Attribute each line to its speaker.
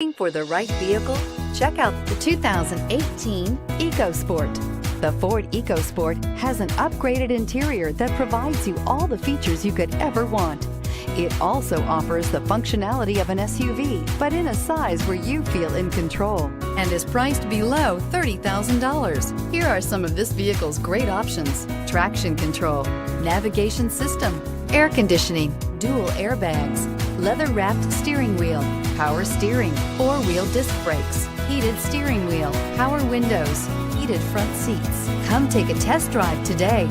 Speaker 1: Looking for the right vehicle? Check out the 2018 Ecosport. The Ford Ecosport has an upgraded interior that provides you all the features you could ever want. It also offers the functionality of an SUV, but in a size where you feel in control, and is priced below $30,000. Here are some of this vehicle's great options: traction control, navigation system, air conditioning, dual airbags, leather-wrapped steering wheel, power steering, four-wheel disc brakes, heated steering wheel, power windows, heated front seats. Come take a test drive today.